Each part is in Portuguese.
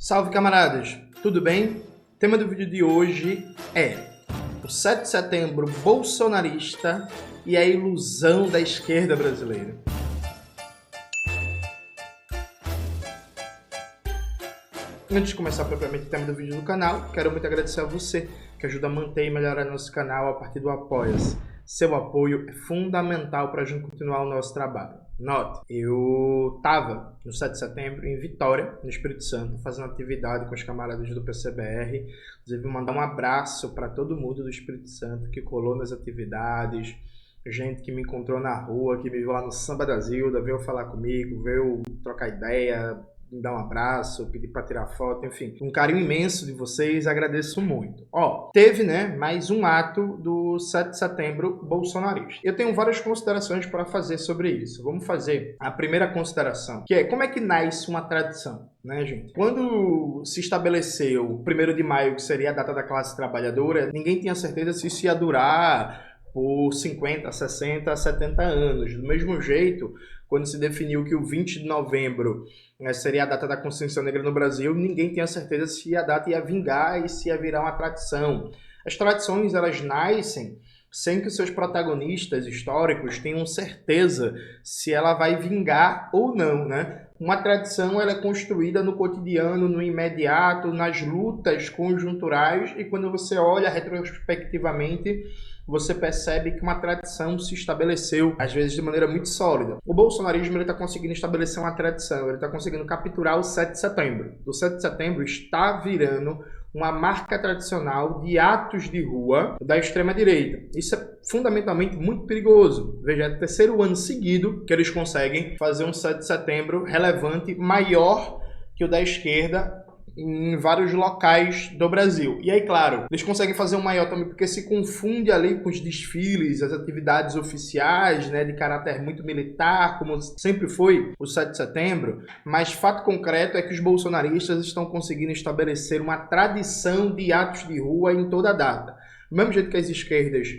Salve, camaradas! Tudo bem? O tema do vídeo de hoje é o 7 de setembro bolsonarista e a ilusão da esquerda brasileira. Antes de começar propriamente o tema do vídeo do canal, quero muito agradecer a você que ajuda a manter e melhorar nosso canal a partir do Apoia-se. Seu apoio é fundamental para a gente continuar o nosso trabalho. Note, eu estava no 7 de setembro em Vitória, no Espírito Santo, fazendo atividade com os camaradas do PCBR. Inclusive, mandar um abraço para todo mundo do Espírito Santo que colou nas atividades, gente que me encontrou na rua, que me viu lá no Samba da Zilda, veio falar comigo, veio trocar ideia, me dar um abraço, pedir para tirar foto, enfim. Um carinho imenso de vocês, agradeço muito. Teve, mais um ato do 7 de setembro bolsonarista. Eu tenho várias considerações para fazer sobre isso. Vamos fazer a primeira consideração, que é como é que nasce uma tradição, né, gente? Quando se estabeleceu o 1º de maio, que seria a data da classe trabalhadora, ninguém tinha certeza se isso ia durar por 50, 60, 70 anos. Do mesmo jeito, quando se definiu que o 20 de novembro seria a data da Consciência Negra no Brasil, ninguém tinha certeza se a data ia vingar e se ia virar uma tradição. As tradições, elas nascem sem que seus protagonistas históricos tenham certeza se ela vai vingar ou não, né? Uma tradição, ela é construída no cotidiano, no imediato, nas lutas conjunturais, e quando você olha retrospectivamente, você percebe que uma tradição se estabeleceu, às vezes de maneira muito sólida. O bolsonarismo está conseguindo estabelecer uma tradição, ele está conseguindo capturar o 7 de setembro. O 7 de setembro está virando uma marca tradicional de atos de rua da extrema-direita. Isso é fundamentalmente muito perigoso. Veja, é o 3º ano seguido que eles conseguem fazer um 7 de setembro relevante, maior que o da esquerda, em vários locais do Brasil. E aí, claro, eles conseguem fazer um maior também porque se confunde ali com os desfiles, as atividades oficiais, de caráter muito militar, como sempre foi o 7 de setembro, mas fato concreto é que os bolsonaristas estão conseguindo estabelecer uma tradição de atos de rua em toda a data. Do mesmo jeito que as esquerdas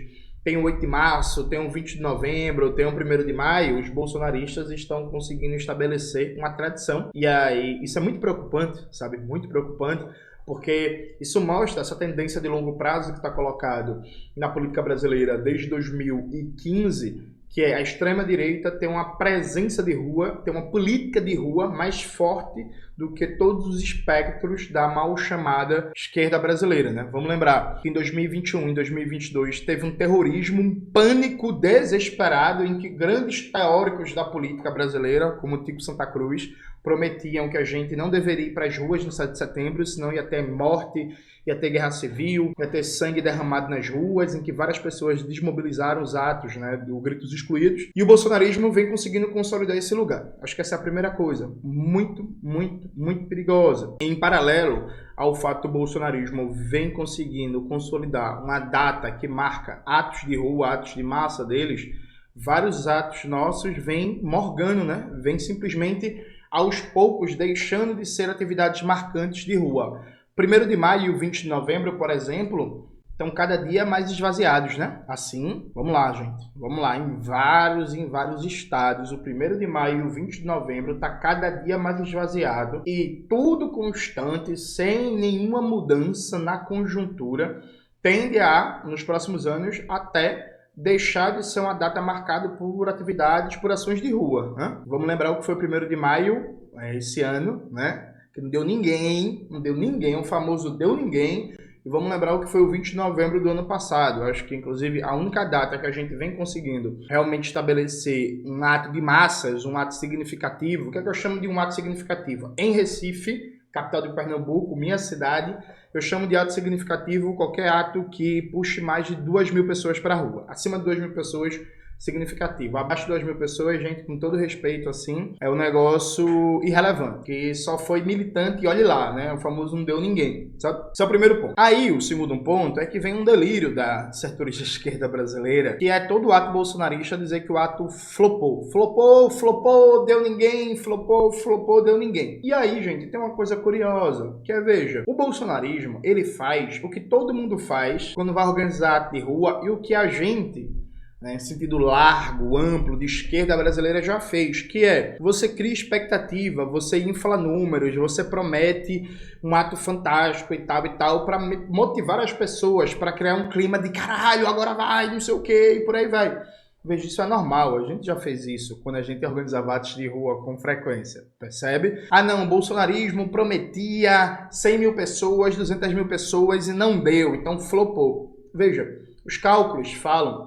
tem o 8 de março, tem o 20 de novembro, tem o 1º de maio, os bolsonaristas estão conseguindo estabelecer uma tradição. E aí, isso é muito preocupante, sabe? Muito preocupante, porque isso mostra essa tendência de longo prazo que está colocado na política brasileira desde 2015, que é a extrema-direita ter uma presença de rua, ter uma política de rua mais forte do que todos os espectros da mal chamada esquerda brasileira, né? Vamos lembrar que em 2021 e 2022 teve um terrorismo, um pânico desesperado em que grandes teóricos da política brasileira, como Tico Santa Cruz, prometiam que a gente não deveria ir para as ruas no 7 de setembro, senão ia ter morte, ia ter guerra civil, ia ter sangue derramado nas ruas, em que várias pessoas desmobilizaram os atos, do Gritos Excluídos. E o bolsonarismo vem conseguindo consolidar esse lugar. Acho que essa é a primeira coisa. Muito, muito, muito perigosa. Em paralelo ao fato do bolsonarismo vem conseguindo consolidar uma data que marca atos de rua, atos de massa deles, vários atos nossos vêm morgando, vem simplesmente aos poucos deixando de ser atividades marcantes de rua. 1º de maio e o 20 de novembro, por exemplo, estão cada dia mais esvaziados, Assim, vamos lá, gente. Vamos lá, em vários estados, o 1º de maio e o 20 de novembro está cada dia mais esvaziado e tudo constante, sem nenhuma mudança na conjuntura, tende a, nos próximos anos, até deixar de ser uma data marcada por atividades, por ações de rua. Vamos lembrar o que foi o 1º de maio, esse ano, que não deu ninguém, o famoso deu ninguém. E vamos lembrar o que foi o 20 de novembro do ano passado. Eu acho que, inclusive, a única data que a gente vem conseguindo realmente estabelecer um ato de massas, um ato significativo. O que é que eu chamo de um ato significativo? Em Recife, capital de Pernambuco, minha cidade, eu chamo de ato significativo qualquer ato que puxe mais de 2.000 pessoas para a rua. Acima de 2.000 pessoas, significativo. Abaixo de 2.000 pessoas, gente, com todo respeito, assim, é um negócio irrelevante, que só foi militante e olhe lá, O famoso não deu ninguém, sabe? Esse é o primeiro ponto. Aí, o segundo ponto é que vem um delírio da setorista esquerda brasileira, que é todo ato bolsonarista dizer que o ato flopou. Flopou, deu ninguém, flopou, deu ninguém. E aí, gente, tem uma coisa curiosa, que é, veja, o bolsonarismo, ele faz o que todo mundo faz quando vai organizar ato de rua e o que a gente né, sentido largo, amplo, de esquerda brasileira já fez, que é, você cria expectativa, você infla números, você promete um ato fantástico e tal, para motivar as pessoas, para criar um clima de caralho, agora vai, não sei o que, e por aí vai. Veja, isso é normal, a gente já fez isso quando a gente organizava atos de rua com frequência, percebe? Ah não, o bolsonarismo prometia 100 mil pessoas, 200 mil pessoas e não deu, então flopou. Veja, os cálculos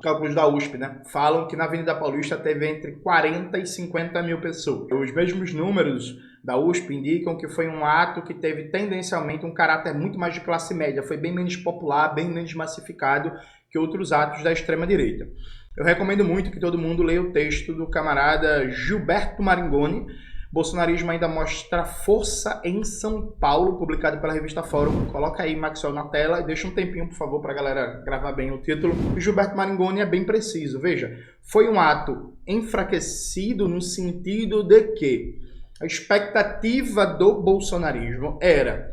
cálculos da USP, né? Falam que na Avenida Paulista teve entre 40 e 50 mil pessoas. Os mesmos números da USP indicam que foi um ato que teve tendencialmente um caráter muito mais de classe média, foi bem menos popular, bem menos massificado que outros atos da extrema-direita. Eu recomendo muito que todo mundo leia o texto do camarada Gilberto Maringoni, Bolsonarismo ainda mostra força em São Paulo, publicado pela revista Fórum. Coloca aí, Maxwell, na tela e deixa um tempinho, por favor, para a galera gravar bem o título. O Gilberto Maringoni é bem preciso. Veja, foi um ato enfraquecido no sentido de que a expectativa do bolsonarismo era,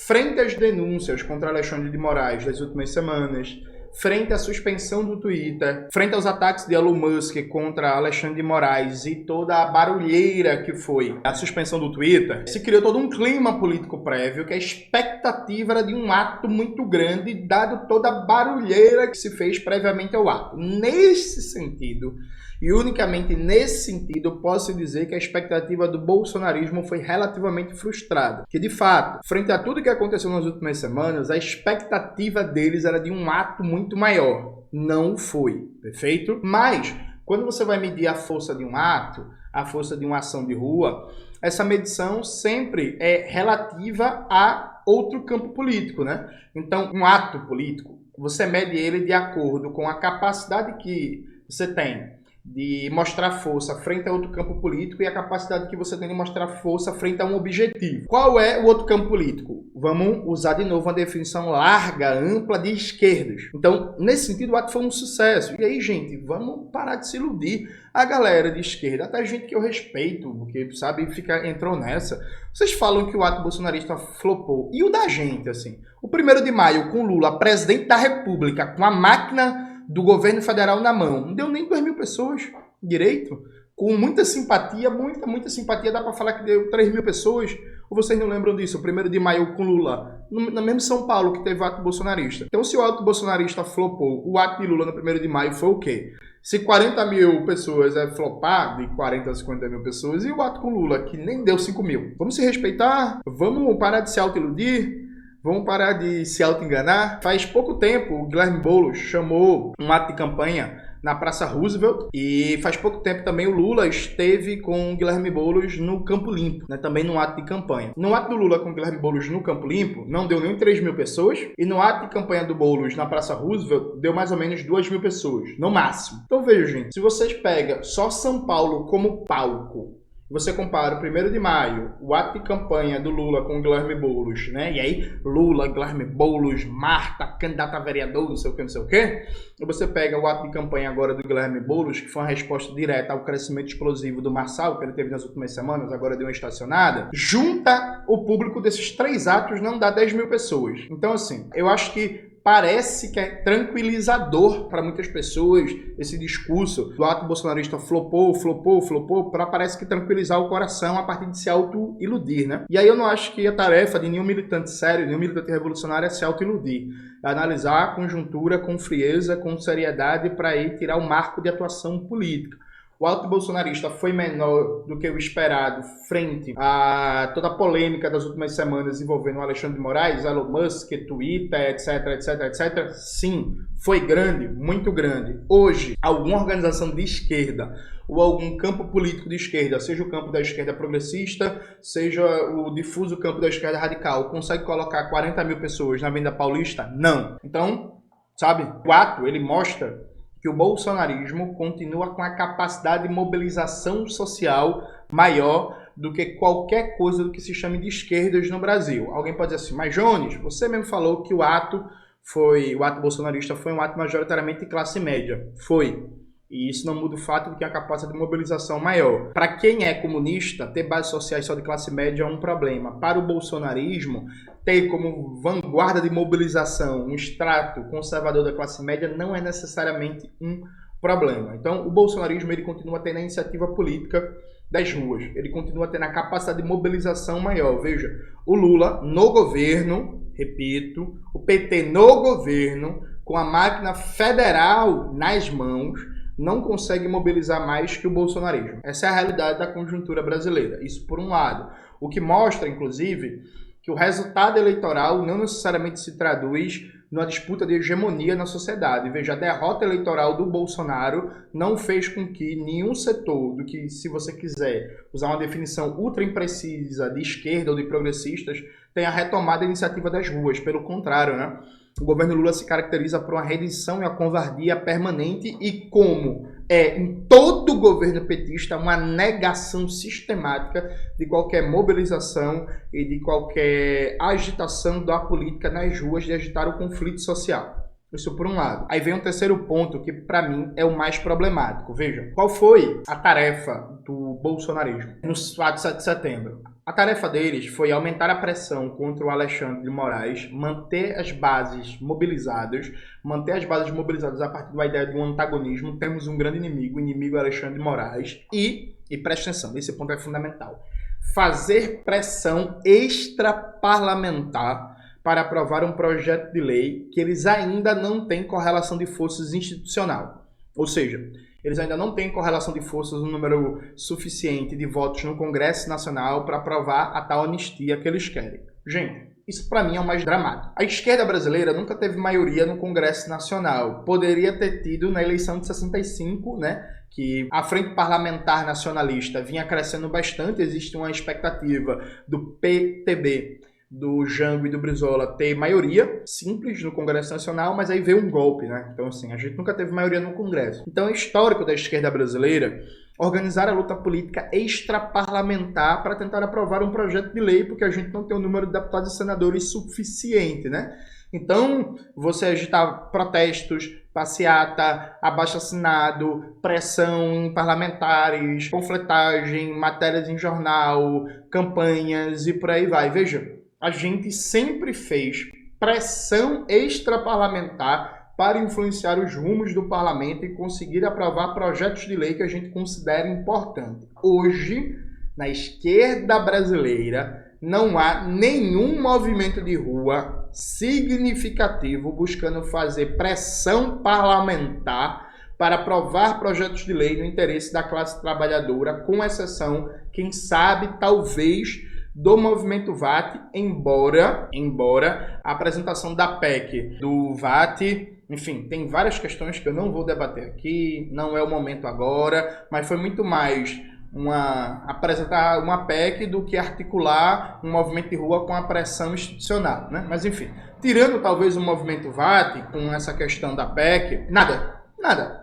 frente às denúncias contra Alexandre de Moraes das últimas semanas, frente à suspensão do Twitter, frente aos ataques de Elon Musk contra Alexandre de Moraes e toda a barulheira que foi a suspensão do Twitter, se criou todo um clima político prévio que a expectativa era de um ato muito grande, dado toda a barulheira que se fez previamente ao ato. Nesse sentido, e unicamente nesse sentido, posso dizer que a expectativa do bolsonarismo foi relativamente frustrada. Que, de fato, frente a tudo que aconteceu nas últimas semanas, a expectativa deles era de um ato muito maior. Não foi, perfeito? Mas, quando você vai medir a força de um ato, a força de uma ação de rua, essa medição sempre é relativa a outro campo político, né? Então, um ato político, você mede ele de acordo com a capacidade que você tem de mostrar força frente a outro campo político e a capacidade que você tem de mostrar força frente a um objetivo. Qual é o outro campo político? Vamos usar de novo uma definição larga, ampla de esquerdas. Então, nesse sentido, o ato foi um sucesso. E aí, gente, vamos parar de se iludir. A galera de esquerda, até gente que eu respeito, porque, sabe, entrou nessa. Vocês falam que o ato bolsonarista flopou. E o da gente, assim? O 1º de maio, com Lula, presidente da República, com a máquina do governo federal na mão, não deu nem 2 mil pessoas direito, com muita simpatia, muita simpatia, dá para falar que deu 3 mil pessoas, ou vocês não lembram disso? O 1º de maio com Lula, no mesmo São Paulo que teve ato bolsonarista. Então, se o ato bolsonarista flopou, o ato de Lula no 1º de maio foi o quê? Se 40 mil pessoas é flopar, de 40 a 50 mil pessoas, e o ato com Lula, que nem deu 5 mil? Vamos se respeitar? Vamos parar de se autoiludir? Vamos parar de se auto-enganar? Faz pouco tempo, o Guilherme Boulos chamou um ato de campanha na Praça Roosevelt e faz pouco tempo também o Lula esteve com o Guilherme Boulos no Campo Limpo, né, também num ato de campanha. No ato do Lula com o Guilherme Boulos no Campo Limpo, não deu nem 3 mil pessoas e no ato de campanha do Boulos na Praça Roosevelt, deu mais ou menos 2 mil pessoas, no máximo. Então veja, gente, se vocês pegam só São Paulo como palco, você compara o 1º de maio, o ato de campanha do Lula com o Guilherme Boulos, né? E aí, Lula, Guilherme Boulos, Marta, candidata a vereador, não sei o quê. E você pega o ato de campanha agora do Guilherme Boulos, que foi uma resposta direta ao crescimento explosivo do Marçal, que ele teve nas últimas semanas, agora deu uma estacionada. Junta o público desses 3 atos, não dá 10 mil pessoas. Então, assim, eu acho que parece que é tranquilizador para muitas pessoas esse discurso do ato bolsonarista flopou, para parece que tranquilizar o coração a partir de se auto-iludir, né? E aí eu não acho que a tarefa de nenhum militante sério, nenhum militante revolucionário é se auto-iludir. É analisar a conjuntura com frieza, com seriedade, para aí tirar o marco de atuação política. O ato bolsonarista foi menor do que o esperado frente a toda a polêmica das últimas semanas envolvendo o Alexandre de Moraes, Elon Musk, Twitter, etc. Sim, foi grande, muito grande. Hoje, alguma organização de esquerda ou algum campo político de esquerda, seja o campo da esquerda progressista, seja o difuso campo da esquerda radical, consegue colocar 40 mil pessoas na Avenida Paulista? Não. Então, sabe, o ato, ele mostra que o bolsonarismo continua com a capacidade de mobilização social maior do que qualquer coisa do que se chame de esquerdas no Brasil. Alguém pode dizer assim, mas Jones, você mesmo falou que o ato bolsonarista foi um ato majoritariamente de classe média. Foi. E isso não muda o fato de que a capacidade de mobilização maior. Para quem é comunista, ter bases sociais só de classe média é um problema. Para o bolsonarismo, ter como vanguarda de mobilização um extrato conservador da classe média não é necessariamente um problema. Então, o bolsonarismo ele continua tendo a iniciativa política das ruas, ele continua tendo a capacidade de mobilização maior. Veja, o Lula no governo, repito, o PT no governo, com a máquina federal nas mãos, não consegue mobilizar mais que o bolsonarismo. Essa é a realidade da conjuntura brasileira. Isso por um lado. O que mostra, inclusive, que o resultado eleitoral não necessariamente se traduz numa disputa de hegemonia na sociedade. Veja, a derrota eleitoral do Bolsonaro não fez com que nenhum setor do que, se você quiser usar uma definição ultra imprecisa de esquerda ou de progressistas, tenha retomado a iniciativa das ruas. Pelo contrário, né? O governo Lula se caracteriza por uma redição e uma covardia permanente e, como em todo governo petista, uma negação sistemática de qualquer mobilização e de qualquer agitação da política nas ruas, de agitar o conflito social. Isso por um lado. Aí vem um terceiro ponto que, para mim, é o mais problemático. Veja, qual foi a tarefa do bolsonarismo no 7 de setembro? A tarefa deles foi aumentar a pressão contra o Alexandre de Moraes, manter as bases mobilizadas a partir da ideia de um antagonismo. Temos um grande inimigo, o inimigo Alexandre de Moraes, e presta atenção, esse ponto é fundamental, fazer pressão extraparlamentar para aprovar um projeto de lei que eles ainda não têm correlação de forças institucional. Ou seja, eles ainda não têm correlação de forças no número suficiente de votos no Congresso Nacional para aprovar a tal anistia que eles querem. Gente, isso para mim é o mais dramático. A esquerda brasileira nunca teve maioria no Congresso Nacional. Poderia ter tido na eleição de 65, né? Que a Frente Parlamentar Nacionalista vinha crescendo bastante. Existe uma expectativa do PTB, do Jango e do Brizola ter maioria simples no Congresso Nacional, mas aí veio um golpe, né? Então, assim, a gente nunca teve maioria no Congresso. Então, é histórico da esquerda brasileira organizar a luta política extraparlamentar para tentar aprovar um projeto de lei, porque a gente não tem um número de deputados e senadores suficiente, né? Então, você agitar protestos, passeata, abaixo-assinado, pressão em parlamentares, panfletagem, matérias em jornal, campanhas e por aí vai. Veja, a gente sempre fez pressão extraparlamentar para influenciar os rumos do parlamento e conseguir aprovar projetos de lei que a gente considera importante. Hoje, na esquerda brasileira, não há nenhum movimento de rua significativo buscando fazer pressão parlamentar para aprovar projetos de lei no interesse da classe trabalhadora, com exceção, quem sabe, talvez, do movimento VAT, embora a apresentação da PEC do VAT, enfim, tem várias questões que eu não vou debater aqui, não é o momento agora, mas foi muito mais apresentar uma PEC do que articular um movimento de rua com a pressão institucional, né? Mas enfim, tirando talvez o movimento VAT com essa questão da PEC, nada,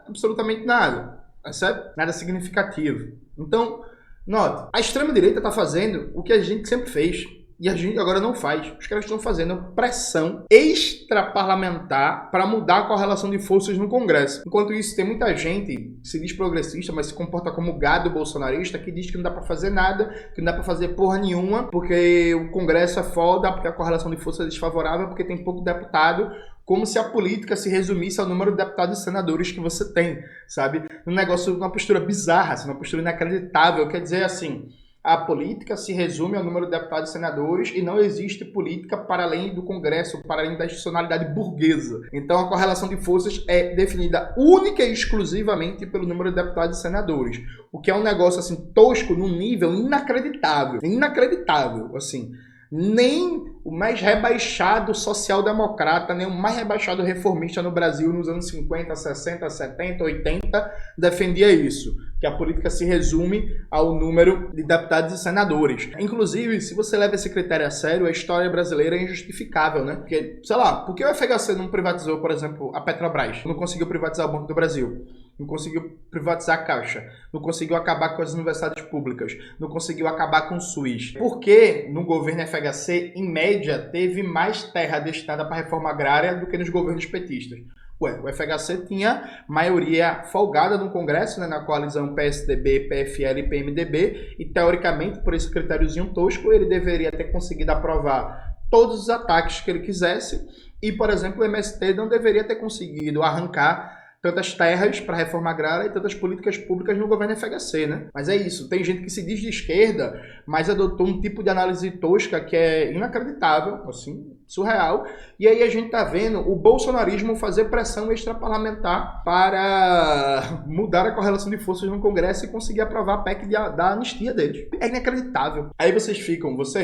absolutamente nada, percebe? Nada significativo. Então, note, a extrema-direita está fazendo o que a gente sempre fez e a gente agora não faz. Os caras estão fazendo pressão extraparlamentar para mudar a correlação de forças no Congresso. Enquanto isso, tem muita gente que se diz progressista, mas se comporta como gado bolsonarista, que diz que não dá para fazer nada, que não dá para fazer porra nenhuma, porque o Congresso é foda, porque a correlação de forças é desfavorável, porque tem pouco deputado, como se a política se resumisse ao número de deputados e senadores que você tem, sabe? Um negócio, uma postura bizarra, uma postura inacreditável. Quer dizer assim, a política se resume ao número de deputados e senadores e não existe política para além do Congresso, para além da institucionalidade burguesa. Então a correlação de forças é definida única e exclusivamente pelo número de deputados e senadores, o que é um negócio assim tosco num nível inacreditável, assim. Nem o mais rebaixado social-democrata, nem o mais rebaixado reformista no Brasil nos anos 50, 60, 70, 80 defendia isso, que a política se resume ao número de deputados e senadores. Inclusive, se você leva esse critério a sério, a história brasileira é injustificável, né? Porque, sei lá, por que o FHC não privatizou, por exemplo, a Petrobras? Não conseguiu privatizar o Banco do Brasil? Não conseguiu privatizar a Caixa, não conseguiu acabar com as universidades públicas, não conseguiu acabar com o SUS. Porque no governo FHC, em média, teve mais terra destinada para a reforma agrária do que nos governos petistas. O FHC tinha maioria folgada no Congresso, né, na coalizão PSDB, PFL e PMDB, e teoricamente, por esse critériozinho tosco, ele deveria ter conseguido aprovar todos os ataques que ele quisesse, e, por exemplo, o MST não deveria ter conseguido arrancar tantas terras para reforma agrária e tantas políticas públicas no governo FHC, né? Mas é isso, tem gente que se diz de esquerda, mas adotou um tipo de análise tosca que é inacreditável, assim, surreal. E aí a gente tá vendo o bolsonarismo fazer pressão extraparlamentar para mudar a correlação de forças no Congresso e conseguir aprovar a PEC da anistia deles. É inacreditável. Aí vocês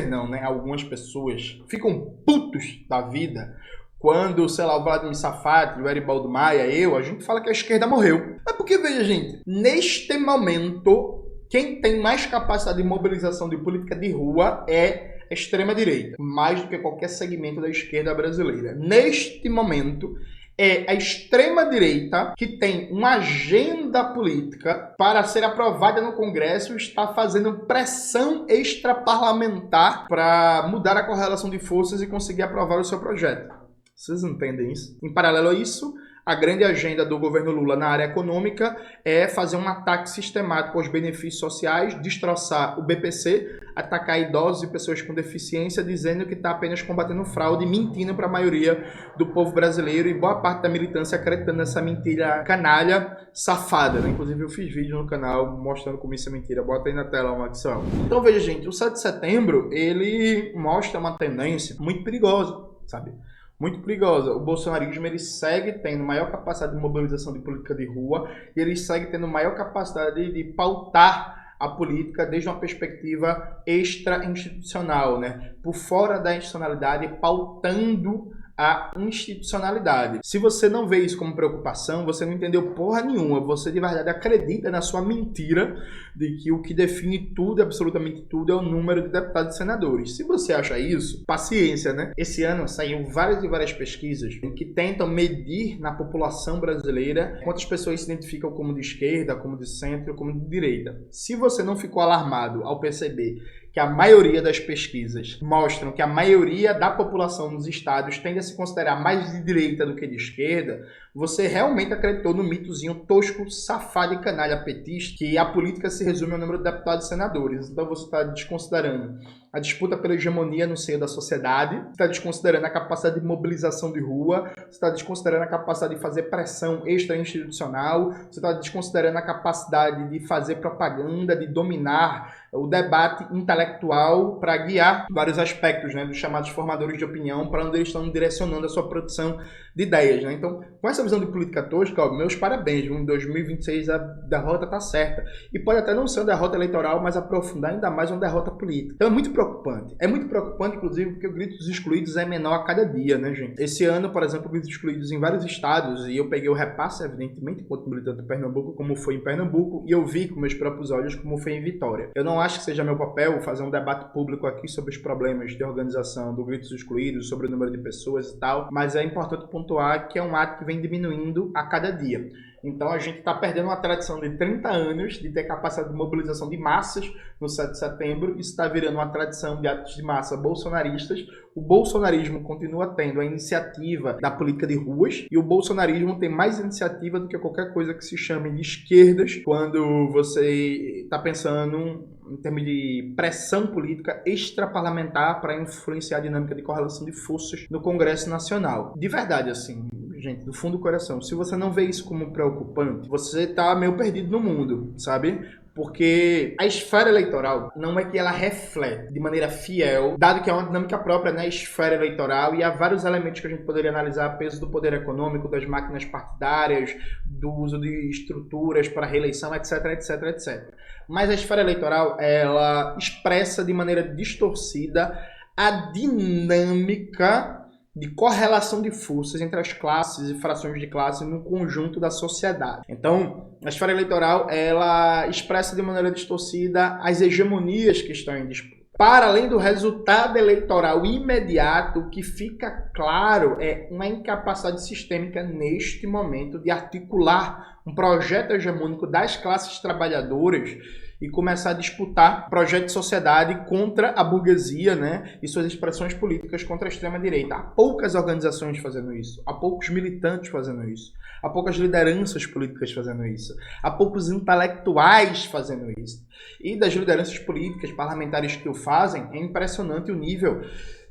não, né? Algumas pessoas ficam putos da vida quando, sei lá, o Vladimir Safat, o Eribaldo Maia, a gente fala que a esquerda morreu. É porque, veja, gente, neste momento, quem tem mais capacidade de mobilização de política de rua é a extrema-direita, mais do que qualquer segmento da esquerda brasileira. Neste momento, é a extrema-direita que tem uma agenda política para ser aprovada no Congresso e está fazendo pressão extraparlamentar para mudar a correlação de forças e conseguir aprovar o seu projeto. Vocês entendem isso? Em paralelo a isso, a grande agenda do governo Lula na área econômica é fazer um ataque sistemático aos benefícios sociais, destroçar o BPC, atacar idosos e pessoas com deficiência, dizendo que está apenas combatendo fraude, mentindo para a maioria do povo brasileiro e boa parte da militância acreditando nessa mentira canalha, safada, né? Inclusive eu fiz vídeo no canal mostrando como isso é mentira. Bota aí na tela, Maxwell. Então veja, gente, o 7 de setembro, ele mostra uma tendência muito perigosa, sabe? Muito perigosa. O bolsonarismo ele segue tendo maior capacidade de mobilização de política de rua e ele segue tendo maior capacidade de pautar a política desde uma perspectiva extra-institucional, né? Por fora da institucionalidade, pautando a institucionalidade. Se você não vê isso como preocupação, você não entendeu porra nenhuma. Você de verdade acredita na sua mentira de que o que define tudo, absolutamente tudo, é o número de deputados e senadores. Se você acha isso, paciência, né? Esse ano saíram várias e várias pesquisas que tentam medir na população brasileira quantas pessoas se identificam como de esquerda, como de centro, como de direita. Se você não ficou alarmado ao perceber que a maioria das pesquisas mostram que a maioria da população nos estados tende a se considerar mais de direita do que de esquerda, você realmente acreditou no mitozinho tosco, safado e canalha petista que a política se resume ao número de deputados e senadores. Então você está desconsiderando a disputa pela hegemonia no seio da sociedade, você está desconsiderando a capacidade de mobilização de rua, você está desconsiderando a capacidade de fazer pressão extra-institucional, você está desconsiderando a capacidade de fazer propaganda, de dominar o debate intelectual para guiar vários aspectos, né, dos chamados formadores de opinião para onde eles estão direcionando a sua produção de ideias, né? Então, com essa visão de política tosca, ó, meus parabéns, em 2026 a derrota está certa. E pode até não ser uma derrota eleitoral, mas aprofundar ainda mais uma derrota política. Então é muito preocupante. É muito preocupante, inclusive, porque o grito dos excluídos é menor a cada dia, né, gente? Esse ano, por exemplo, o grito dos excluídos em vários estados, e eu peguei o repasse, evidentemente, enquanto militante em Pernambuco, como foi em Pernambuco, e eu vi com meus próprios olhos como foi em Vitória. Eu não acho que seja meu papel fazer um debate público aqui sobre os problemas de organização do grito dos excluídos, sobre o número de pessoas e tal, mas é importante pontuar que é um ato que vem diminuindo a cada dia. Então a gente está perdendo uma tradição de 30 anos de ter capacidade de mobilização de massas no 7 de setembro. Isso está virando uma tradição de atos de massa bolsonaristas. O bolsonarismo continua tendo a iniciativa da política de ruas e o bolsonarismo tem mais iniciativa do que qualquer coisa que se chame de esquerdas quando você está pensando em termos de pressão política extraparlamentar para influenciar a dinâmica de correlação de forças no Congresso Nacional. De verdade, assim, gente, do fundo do coração, se você não vê isso como preocupante, você tá meio perdido no mundo, sabe? Porque a esfera eleitoral não é que ela reflete de maneira fiel, dado que é uma dinâmica própria na esfera eleitoral e há vários elementos que a gente poderia analisar, peso do poder econômico, das máquinas partidárias, do uso de estruturas para reeleição, etc, etc, etc. Mas a esfera eleitoral, ela expressa de maneira distorcida a dinâmica de correlação de forças entre as classes e frações de classe no conjunto da sociedade. Então, a esfera eleitoral, ela expressa de maneira distorcida as hegemonias que estão em disputa. Para além do resultado eleitoral imediato, o que fica claro é uma incapacidade sistêmica neste momento de articular um projeto hegemônico das classes trabalhadoras e começar a disputar projeto de sociedade contra a burguesia, né, e suas expressões políticas contra a extrema-direita. Há poucas organizações fazendo isso, há poucos militantes fazendo isso, há poucas lideranças políticas fazendo isso, há poucos intelectuais fazendo isso. E das lideranças políticas, parlamentares que o fazem, é impressionante o nível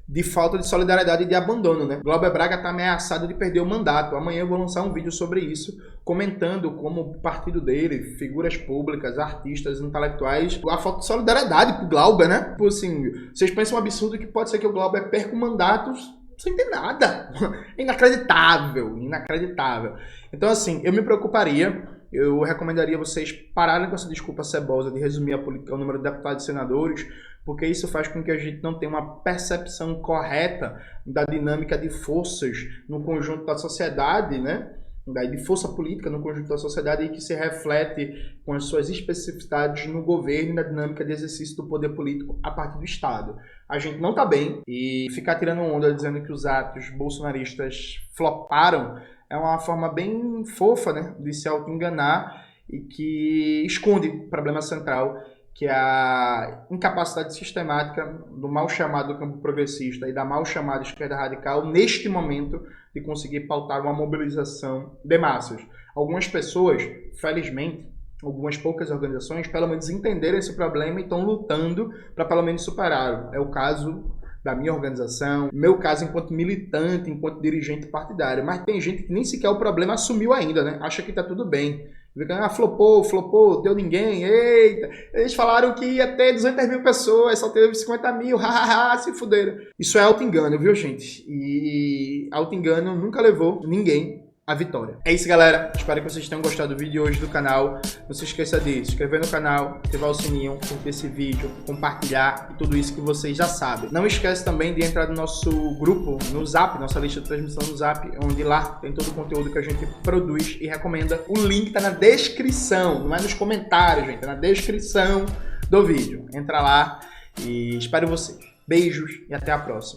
de falta de solidariedade e de abandono, né? Glauber Braga está ameaçado de perder o mandato. Amanhã eu vou lançar um vídeo sobre isso, comentando como o partido dele, figuras públicas, artistas, intelectuais, a falta de solidariedade pro Glauber, né? Tipo assim, vocês pensam um absurdo que pode ser que o Glauber perca mandatos sem ter nada. Inacreditável, inacreditável. Então assim, eu me preocuparia. Eu recomendaria vocês pararem com essa desculpa cebosa de resumir a política ao número de deputados e senadores, porque isso faz com que a gente não tenha uma percepção correta da dinâmica de forças no conjunto da sociedade, né? De força política no conjunto da sociedade e que se reflete com as suas especificidades no governo e na dinâmica de exercício do poder político a partir do Estado. A gente não está bem e ficar tirando onda dizendo que os atos bolsonaristas floparam é uma forma bem fofa, né, de se auto-enganar e que esconde o problema central, que é a incapacidade sistemática do mal chamado campo progressista e da mal chamada esquerda radical, neste momento, de conseguir pautar uma mobilização de massas. Algumas pessoas, felizmente, algumas poucas organizações, pelo menos entenderam esse problema e estão lutando para pelo menos superá-lo. É o caso da minha organização, meu caso enquanto militante, enquanto dirigente partidário. Mas tem gente que nem sequer o problema assumiu ainda, né? Acha que tá tudo bem. Ah, flopou, deu ninguém, eita. Eles falaram que ia ter 200 mil pessoas, só teve 50 mil, hahaha, se fuderam. Isso é auto-engano, viu, gente? E auto-engano nunca levou ninguém à vitória. É isso, galera. Espero que vocês tenham gostado do vídeo hoje do canal. Não se esqueça de se inscrever no canal, ativar o sininho, curtir esse vídeo, compartilhar e tudo isso que vocês já sabem. Não esquece também de entrar no nosso grupo no Zap, nossa lista de transmissão no Zap, onde lá tem todo o conteúdo que a gente produz e recomenda. O link tá na descrição, não é nos comentários, gente, é na descrição do vídeo. Entra lá e espero vocês. Beijos e até a próxima.